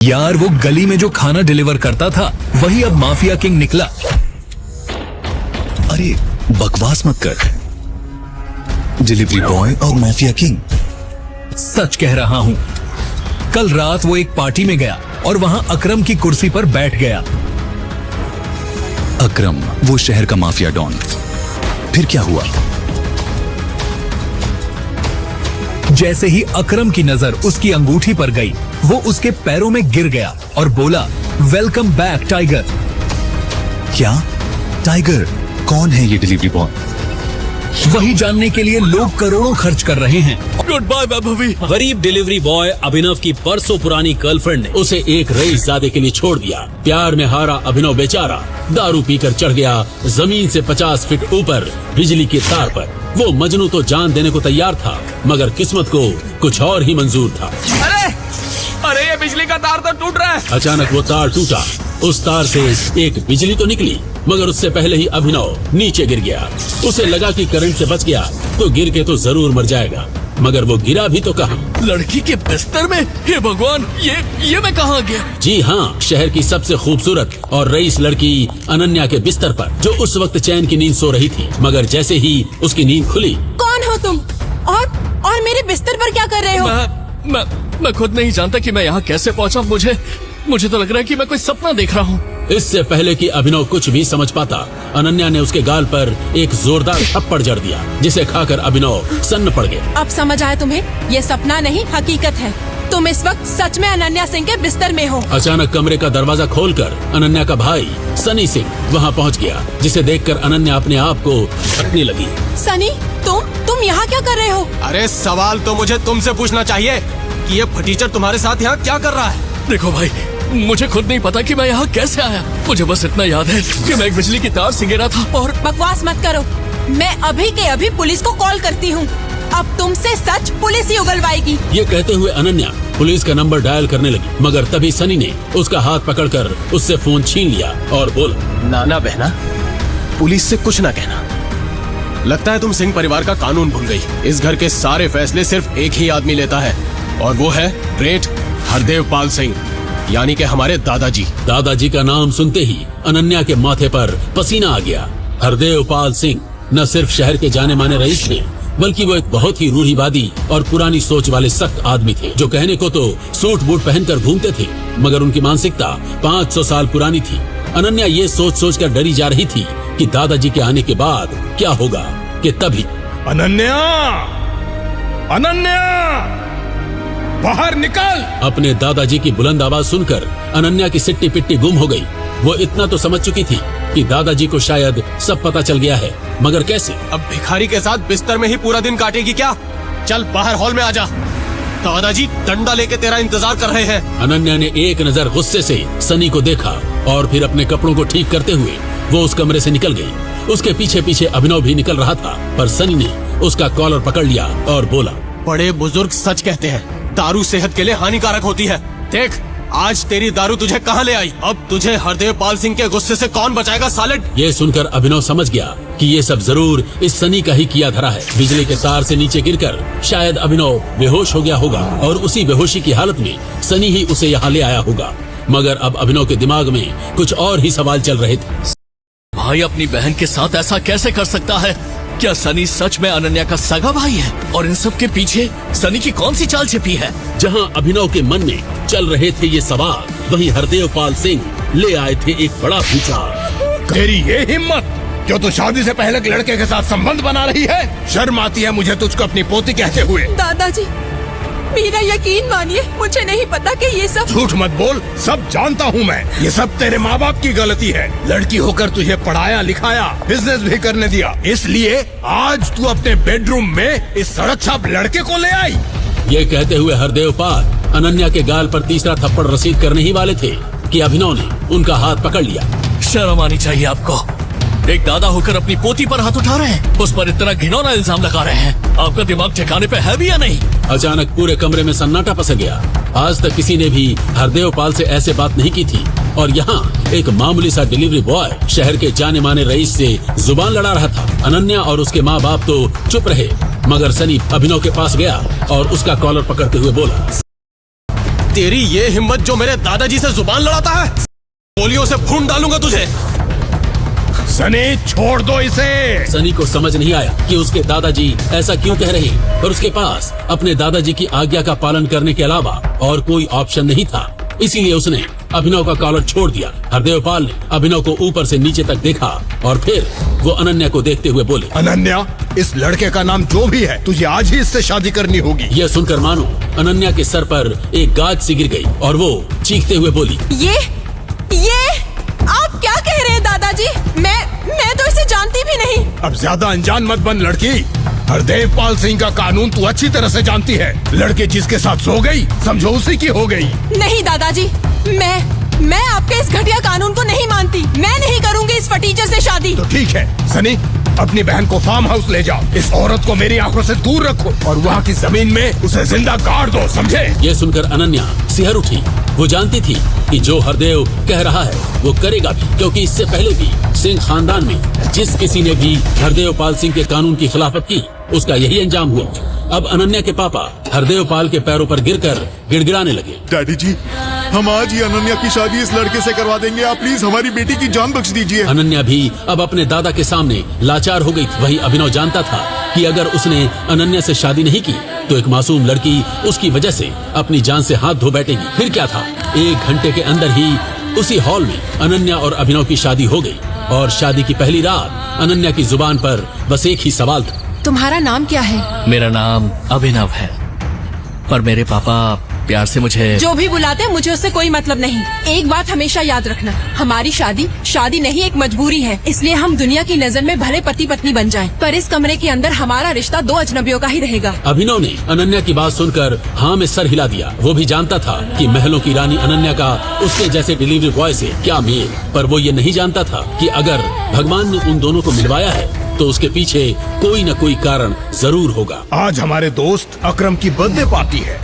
यार वो गली में जो खाना डिलीवर करता था वही अब माफिया किंग निकला। अरे बकवास मत कर, डिलीवरी बॉय और माफिया किंग। सच कह रहा हूँ। कल रात वो एक पार्टी में गया और वहाँ अकरम की कुर्सी पर बैठ गया। अकरम वो शहर का माफिया डॉन। फिर क्या हुआ? जैसे ही अकरम की नजर उसकी अंगूठी पर गई वो उसके पैरों में गिर गया और बोला, वेलकम बैक टाइगर। क्या? टाइगर? कौन है ये डिलीवरी बॉय? वही जानने के लिए लोग करोड़ों खर्च कर रहे हैं। Good bye Vaibhavi. गरीब डिलीवरी बॉय अभिनव की परसों पुरानी गर्लफ्रेंड ने उसे एक रईसजादे के लिए छोड़ दिया। प्यार में हारा अभिनव बेचारा दारू पीकर चढ़ गया जमीन से 50 फीट ऊपर बिजली के तार पर। वो मजनू तो जान देने को तैयार था, मगर किस्मत को कुछ और ही मंजूर था। अरे ये बिजली का तार तो टूट रहा है। अचानक वो तार टूटा। उस तार से एक बिजली तो निकली, मगर उससे पहले ही अभिनव नीचे गिर गया। उसे लगा कि करंट से बच गया तो गिर के तो जरूर मर जाएगा, मगर वो गिरा भी तो कहाँ। लड़की के बिस्तर में। हे भगवान, ये मैं कहाँ गया? जी हाँ, शहर की सबसे खूबसूरत और रईस लड़की अनन्या के बिस्तर पर, जो उस वक्त चैन की नींद सो रही थी। मगर जैसे ही उसकी नींद खुली, कौन हो तुम? और मेरे बिस्तर पर क्या कर रहे हो? मैं खुद नहीं जानता कि मैं यहाँ कैसे पहुँचा। मुझे तो लग रहा है कि मैं कोई सपना देख रहा हूँ। इससे पहले कि अभिनव कुछ भी समझ पाता, अनन्या ने उसके गाल पर एक जोरदार थप्पड़ जड़ दिया, जिसे खाकर अभिनव सन्न पड़ गया। अब समझ आया तुम्हें? ये सपना नहीं हकीकत है। तुम इस वक्त सच में अनन्या सिंह के बिस्तर में हो। अचानक कमरे का दरवाजा खोलकर अनन्या का भाई सनी सिंह वहाँ पहुँच गया, जिसे देखकर अनन्या अपने आप को हटने लगी। सनी, तुम यहाँ क्या कर रहे हो? अरे सवाल तो मुझे तुमसे पूछना चाहिए कि ये फटीचर तुम्हारे साथ यहाँ क्या कर रहा है? देखो भाई, मुझे खुद नहीं पता कि मैं यहाँ कैसे आया। मुझे बस इतना याद है कि मैं एक बिजली की तार से गिरा था और... बकवास मत करो। मैं अभी के अभी पुलिस को कॉल करती हूँ। अब तुमसे सच पुलिस ही उगलवाएगी। ये कहते हुए अनन्या पुलिस का नंबर डायल करने लगी, मगर तभी सनी ने उसका हाथ पकड़कर उससे फोन छीन लिया और बोला, नाना बहना, पुलिस से कुछ ना कहना। लगता है तुम सिंह परिवार का कानून भूल गई। इस घर के सारे फैसले सिर्फ एक ही आदमी लेता है, और वो है ग्रेट हरदेव पाल सिंह, यानी कि हमारे दादाजी। दादाजी का नाम सुनते ही अनन्या के माथे पर पसीना आ गया। हरदेव पाल सिंह न सिर्फ शहर के जाने माने रईस थे, बल्कि वो एक बहुत ही रूढ़िवादी और पुरानी सोच वाले सख्त आदमी थे, जो कहने को तो सूट बूट पहनकर घूमते थे, मगर उनकी मानसिकता 500 साल पुरानी थी। अनन्या ये सोच कर डरी जा रही थी कि दादाजी के आने के बाद क्या होगा, कि तभी अनन्या, अनन्या, बाहर निकल! अपने दादाजी की बुलंद आवाज सुनकर अनन्या की सिट्टी पिट्टी गुम हो गई। वो इतना तो समझ चुकी थी कि दादाजी को शायद सब पता चल गया है, मगर कैसे? अब भिखारी के साथ बिस्तर में ही पूरा दिन काटेगी क्या? चल बाहर हॉल में आजा, दादाजी डंडा लेके तेरा इंतजार कर रहे हैं। अनन्या ने एक नजर गुस्से से सनी को देखा और फिर अपने कपड़ों को ठीक करते हुए वो उस कमरे से निकल गई। उसके पीछे पीछे अभिनव भी निकल रहा था, पर सनी ने उसका कॉलर पकड़ लिया और बोला, बड़े बुजुर्ग सच कहते हैं, दारू सेहत के लिए हानिकारक होती है। देख, आज तेरी दारू तुझे कहाँ ले आई। अब तुझे हरदेव पाल सिंह के गुस्से से कौन बचाएगा साले? ये सुनकर अभिनव समझ गया कि ये सब जरूर इस सनी का ही किया धरा है। बिजली के तार से नीचे गिरकर शायद अभिनव बेहोश हो गया होगा और उसी बेहोशी की हालत में सनी ही उसे यहाँ ले आया होगा। मगर अब अभिनव के दिमाग में कुछ और ही सवाल चल रहे थे। भाई अपनी बहन के साथ ऐसा कैसे कर सकता है? क्या सनी सच में अनन्या का सगा भाई है? और इन सब के पीछे सनी की कौन सी चाल छिपी है? जहां अभिनव के मन में चल रहे थे ये सवाल, वहीं हरदेव पाल सिंह ले आए थे एक बड़ा भूचाल। तेरी ये हिम्मत, जो तू शादी से पहले एक लड़के के साथ संबंध बना रही है? शर्म आती है मुझे तुझको अपनी पोती कहते हुए। दादाजी, मेरा यकीन मानिए, मुझे नहीं पता कि ये सब... झूठ मत बोल, सब जानता हूँ मैं। ये सब तेरे माँ बाप की गलती है। लड़की होकर तुझे पढ़ाया लिखाया, बिजनेस भी करने दिया, इसलिए आज तू अपने बेडरूम में इस सड़क छाप लड़के को ले आई। ये कहते हुए हरदेव पाल अनन्या के गाल पर तीसरा थप्पड़ रसीद करने ही वाले थे कि अभिनव ने उनका हाथ पकड़ लिया। शर्म आनी चाहिए आपको। एक दादा होकर अपनी पोती पर हाथ उठा रहे हैं, उस पर इतना घिनौना इल्जाम लगा रहे हैं। आपका दिमाग ठिकाने पे है भी या नहीं? अचानक पूरे कमरे में सन्नाटा पसर गया। आज तक किसी ने भी हरदेव पाल से ऐसे बात नहीं की थी, और यहाँ एक मामूली सा डिलीवरी बॉय शहर के जाने माने रईस से जुबान लड़ा रहा था। अनन्या और उसके माँ बाप तो चुप रहे, मगर सनी अभिनव के पास गया और उसका कॉलर पकड़ते हुए बोला, तेरी ये हिम्मत जो मेरे दादाजी से जुबान लड़ाता है, गोलियों से भून डालूंगा तुझे। सनी छोड़ दो इसे। सनी को समझ नहीं आया कि उसके दादाजी ऐसा क्यों कह रहे हैं, पर उसके पास अपने दादाजी की आज्ञा का पालन करने के अलावा और कोई ऑप्शन नहीं था। इसीलिए उसने अभिनव का कॉलर छोड़ दिया। हरदेवपाल ने अभिनव को ऊपर से नीचे तक देखा और फिर वो अनन्या को देखते हुए बोले, अनन्या, इस लड़के का नाम जो भी है, तुझे आज ही इससे शादी करनी होगी। यह सुनकर मानो अनन्या के सर पर एक गाज सी गिर गई और वो चीखते हुए बोली, ये आप क्या कह रहे हैं दादाजी? मैं तो इसे जानती भी नहीं। अब ज्यादा अनजान मत बन लड़की। हरदेवपाल सिंह का कानून तू अच्छी तरह से जानती है। लड़के जिसके साथ सो गई, समझो उसी की हो गई। नहीं दादाजी, मैं आपके इस घटिया कानून को नहीं मानती। मैं नहीं करूंगी इस फटीचर से शादी। तो ठीक है सनी, अपनी बहन को फार्म हाउस ले जाओ। इस औरत को मेरी आंखों से दूर रखो और वहाँ की जमीन में उसे जिंदा गाड़ दो, समझे? ये सुनकर अनन्या सिहर उठी। वो जानती थी कि जो हरदेव कह रहा है वो करेगा भी, क्योंकि इससे पहले भी सिंह खानदान में जिस किसी ने भी हरदेवपाल सिंह के कानून की खिलाफत की, उसका यही अंजाम हुआ। अब अनन्या के पापा हरदेवपाल के पैरों पर गिरकर गिड़गिड़ाने लगे। डैडी जी, हम आज ही अनन्या की शादी इस लड़के से करवा देंगे। आप प्लीज हमारी बेटी की जान बख्श दीजिए। अनन्या भी अब अपने दादा के सामने लाचार हो गई थी। वही अभिनव जानता था कि अगर उसने अनन्या से शादी नहीं की तो एक मासूम लड़की उसकी वजह से अपनी जान से हाथ धो बैठेगी। फिर क्या था, 1 घंटे के अंदर ही उसी हॉल में अनन्या और अभिनव की शादी हो गई। और शादी की पहली रात अनन्या की जुबान पर बस एक ही सवाल था, तुम्हारा नाम क्या है? मेरा नाम अभिनव है, पर मेरे पापा प्यार से मुझे जो भी बुलाते हैं, मुझे उससे कोई मतलब नहीं। एक बात हमेशा याद रखना, हमारी शादी नहीं एक मजबूरी है। इसलिए हम दुनिया की नजर में भले पति पत्नी बन जाएं, पर इस कमरे के अंदर हमारा रिश्ता 2 अजनबियों का ही रहेगा। अभिनव ने अनन्या की बात सुनकर हाँ में सर हिला दिया। वो भी जानता था कि महलों की रानी अनन्या का उसके जैसे डिलीवरी बॉय से क्या मेल, पर वो ये नहीं जानता था कि अगर भगवान ने उन दोनों को मिलवाया है तो उसके पीछे कोई न कोई कारण जरूर होगा। आज हमारे दोस्त अकरम की बर्थडे पार्टी है।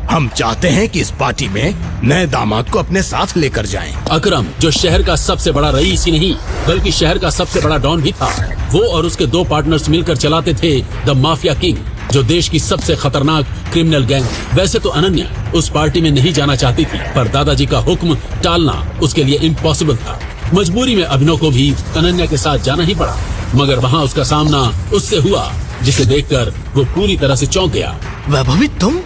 हम चाहते हैं कि इस पार्टी में नए दामाद को अपने साथ लेकर जाएं। अकरम, जो शहर का सबसे बड़ा रईस ही नहीं बल्कि शहर का सबसे बड़ा डॉन भी था, वो और उसके 2 पार्टनर्स मिलकर चलाते थे द माफिया किंग, जो देश की सबसे खतरनाक क्रिमिनल गैंग। वैसे तो अनन्या उस पार्टी में नहीं जाना चाहती थी, पर दादाजी का हुक्म टालना उसके लिए इम्पॉसिबल था। मजबूरी में अभिनव को भी अनन्या के साथ जाना ही पड़ा, मगर वहाँ उसका सामना उससे हुआ जिसे देखकर वो पूरी तरह से चौंक गया। वैभवी, तुम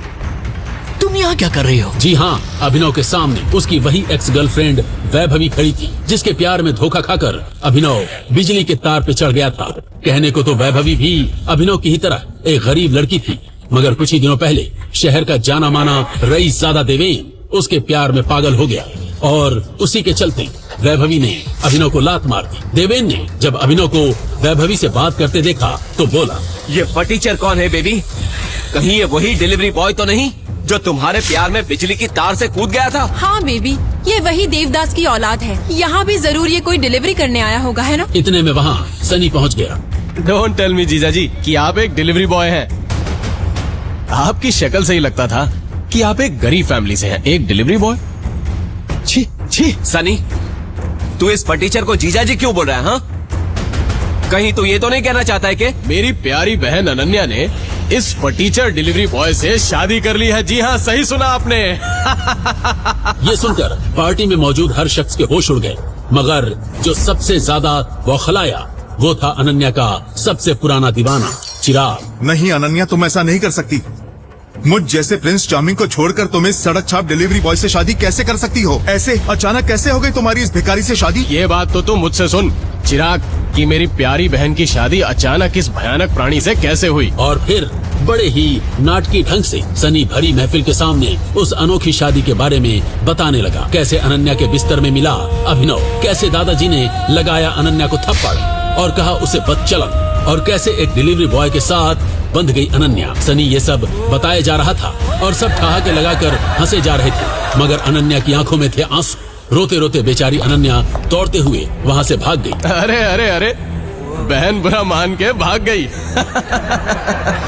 यहाँ क्या कर रही हो? जी हाँ, अभिनव के सामने उसकी वही एक्स गर्लफ्रेंड वैभवी खड़ी थी, जिसके प्यार में धोखा खाकर अभिनव बिजली के तार पे चढ़ गया था। कहने को तो वैभवी भी अभिनव की ही तरह एक गरीब लड़की थी, मगर कुछ ही दिनों पहले शहर का जाना माना रईसजादा देवेन उसके प्यार में पागल हो गया और उसी के चलते वैभवी ने अभिनव को लात मार दी। देवेन ने जब अभिनव को वैभवी से बात करते देखा तो बोला, ये फटीचर कौन है बेबी? कहीं ये वही डिलीवरी बॉय तो नहीं जो तुम्हारे प्यार में बिजली की तार से कूद गया था? हाँ बेबी, ये वही देवदास की औलाद है। यहाँ भी जरूर ये कोई डिलीवरी करने आया होगा, है ना? इतने में वहाँ सनी पहुँच गया। डोंट टेल मी जीजा जी कि आप एक डिलीवरी बॉय हैं। आपकी शक्ल से ही लगता था कि आप एक गरीब फैमिली से हैं। एक डिलीवरी बॉय? छी छी। सनी, तू इस फटीचर को जीजा जी क्यों बोल रहा है? हाँ, कहीं तू ये तो नहीं कहना चाहता है कि मेरी प्यारी बहन अनन्या ने इस फटीचर डिलीवरी बॉय से शादी कर ली है? जी हाँ, सही सुना आपने। ये सुनकर पार्टी में मौजूद हर शख्स के होश उड़ गए, मगर जो सबसे ज्यादा बौखलाया वो था अनन्या का सबसे पुराना दीवाना चिराग। नहीं अनन्या, तुम ऐसा नहीं कर सकती। मुझ जैसे प्रिंस चार्मिंग को छोड़कर तुम इस सड़क छाप डिलीवरी बॉय से शादी कैसे कर सकती हो? ऐसे अचानक कैसे हो गई तुम्हारी इस भिखारी से शादी? ये बात तो तुम मुझसे सुन चिराग, कि मेरी प्यारी बहन की शादी अचानक इस भयानक प्राणी से कैसे हुई। और फिर बड़े ही नाटकी ढंग से सनी भरी महफिल के सामने उस अनोखी शादी के बारे में बताने लगा। कैसे अनन्या के बिस्तर में मिला अभिनव, कैसे दादाजी ने लगाया अनन्या को थप्पड़ और कहा उसे बदचलन, और कैसे एक डिलीवरी बॉय के साथ बंध गई अनन्या। सनी ये सब बताया जा रहा था और सब ठहाके लगाकर हंसे जा रहे थे, मगर अनन्या की आंखों में थे आंसू। रोते रोते बेचारी अनन्या दौड़ते हुए वहाँ से भाग गई। अरे अरे अरे, बहन बुरा मान के भाग गई।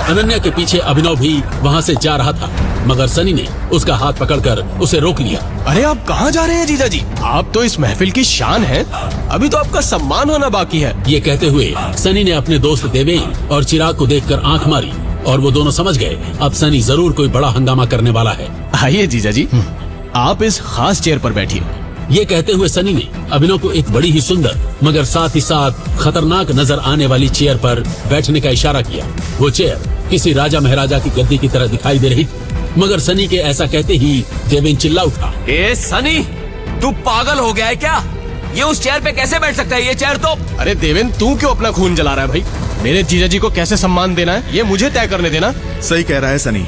अनन्या के पीछे अभिनव भी वहाँ से जा रहा था, मगर सनी ने उसका हाथ पकड़कर उसे रोक लिया। अरे आप कहाँ जा रहे हैं जीजा जी? आप तो इस महफिल की शान हैं। अभी तो आपका सम्मान होना बाकी है। ये कहते हुए सनी ने अपने दोस्त देवेन और चिराग को देखकर आंख मारी और वो दोनों समझ गए अब सनी जरूर कोई बड़ा हंगामा करने वाला है। आइए जीजा जी, आप इस खास चेयर पर बैठिए। ये कहते हुए सनी ने अभिनव को एक बड़ी ही सुंदर मगर साथ ही साथ खतरनाक नजर आने वाली चेयर पर बैठने का इशारा किया। वो चेयर किसी राजा महाराजा की गद्दी की तरह दिखाई दे रही थी, मगर सनी के ऐसा कहते ही देवेन चिल्ला उठा। ए सनी, तू पागल हो गया है क्या? ये उस चेयर पे कैसे बैठ सकता है? ये चेयर तो... अरे देवेन, तू क्यों अपना खून जला रहा है भाई? मेरे जीजा जी को कैसे सम्मान देना है ये मुझे तय करने देना। सही कह रहा है सनी।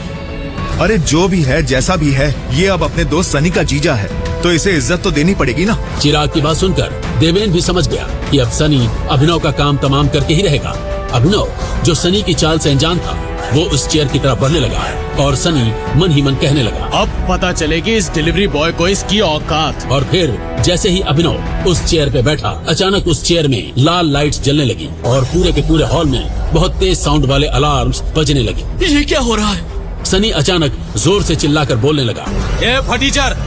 अरे जो भी है जैसा भी है, ये अब अपने दोस्त सनी का जीजा है, तो इसे इज्जत तो देनी पड़ेगी ना। चिराग की बात सुनकर देवेन भी समझ गया कि अब सनी अभिनव का काम तमाम करके ही रहेगा। अभिनव जो सनी की चाल से अनजान था, वो उस चेयर की तरफ बढ़ने लगा और सनी मन ही मन कहने लगा, अब पता चलेगी इस डिलीवरी बॉय को इसकी औकात। और फिर जैसे ही अभिनव उस चेयर पे बैठा, अचानक उस चेयर में लाल लाइट्स जलने लगी और पूरे के पूरे हॉल में बहुत तेज साउंड वाले अलार्म्स बजने लगे। ये क्या हो रहा है? सनी अचानक जोर से चिल्लाकर बोलने लगा, ये फटीचर,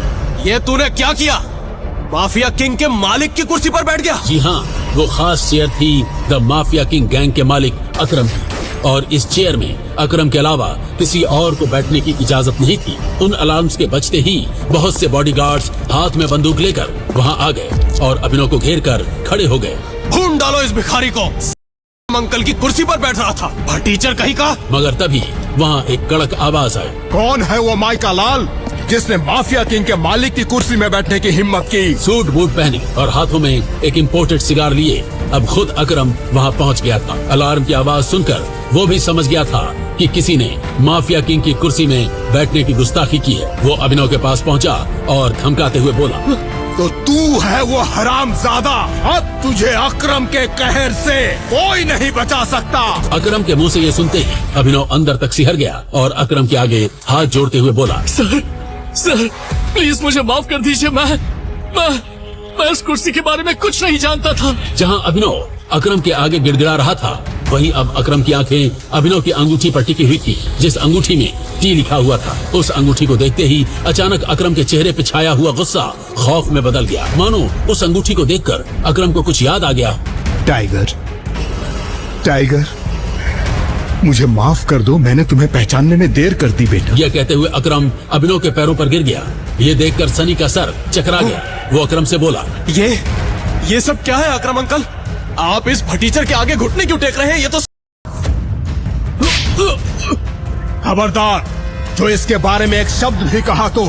ये तूने क्या किया? माफिया किंग के मालिक की कुर्सी पर बैठ गया। जी हाँ, वो खास चेयर थी द माफिया किंग गैंग के मालिक अकरम की, और इस चेयर में अकरम के अलावा किसी और को बैठने की इजाजत नहीं थी। उन अलार्म्स के बजते ही बहुत से बॉडीगार्ड्स हाथ में बंदूक लेकर वहाँ आ गए और अभिनव को घेर कर खड़े हो गए। खून डालो इस भिखारी को, अंकल की कुर्सी पर बैठ रहा था, फटीचर कहीं का। मगर तभी वहाँ एक कड़क आवाज आई। कौन है वो माइका लाल जिसने माफिया किंग के मालिक की कुर्सी में बैठने की हिम्मत की? सूट बूट पहने और हाथों में एक इम्पोर्टेड सिगार लिए अब खुद अकरम वहाँ पहुँच गया था। अलार्म की आवाज सुनकर वो भी समझ गया था कि किसी ने माफिया किंग की कुर्सी में बैठने की गुस्ताखी की है। वो अभिनव के पास पहुँचा और धमकाते हुए बोला, तो तू है वो हरामजादा। अब तुझे अकरम के कहर से कोई नहीं बचा सकता। अकरम के मुंह से ये सुनते ही अभिनव अंदर तक सिहर गया और अकरम के आगे हाथ जोड़ते हुए बोला, सर प्लीज मुझे माफ कर दीजिए। मैं इस कुर्सी के बारे में कुछ नहीं जानता था। जहां अभिनव अकरम के आगे गिड़गिड़ा रहा था, वहीं अब अकरम की आंखें अभिनव की अंगूठी पर टिकी हुई थी, जिस अंगूठी में टी लिखा हुआ था। उस अंगूठी को देखते ही अचानक अकरम के चेहरे पे छाया हुआ गुस्सा खौफ में बदल गया, मानो उस अंगूठी को देखकर अकरम को कुछ याद आ गया। टाइगर, मुझे माफ कर दो, मैंने तुम्हें पहचानने में देर कर दी बेटा। यह कहते हुए अकरम अभिनव के पैरों पर गिर गया। ये देखकर सनी का सर चकरा गया। वो अकरम से बोला, ये सब क्या है अकरम अंकल? आप इस फटीचर के आगे घुटने क्यों टेक रहे हैं? ये तो खबरदार, जो इसके बारे में एक शब्द भी कहा तो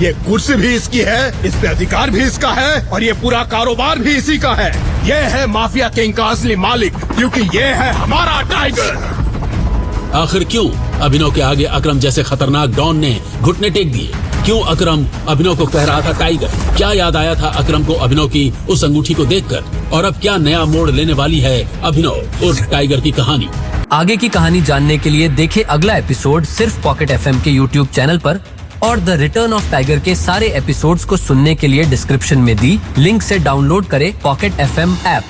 ये कुर्सी भी इसकी है, इस पे अधिकार भी इसका है और ये पूरा कारोबार भी इसी का है। ये है माफिया किंग का असली मालिक, क्योंकि ये है हमारा टाइगर। आखिर क्यों अभिनव के आगे अकरम जैसे खतरनाक डॉन ने घुटने टेक दिए? क्यों अकरम अभिनव को कह रहा था टाइगर? क्या याद आया था अकरम को अभिनव की उस अंगूठी को देखकर? और अब क्या नया मोड़ लेने वाली है अभिनव और टाइगर की कहानी? आगे की कहानी जानने के लिए देखें अगला एपिसोड सिर्फ पॉकेट FM के YouTube चैनल पर, और द रिटर्न ऑफ टाइगर के सारे एपिसोड्स को सुनने के लिए डिस्क्रिप्शन में दी लिंक से डाउनलोड करें पॉकेट FM ऐप।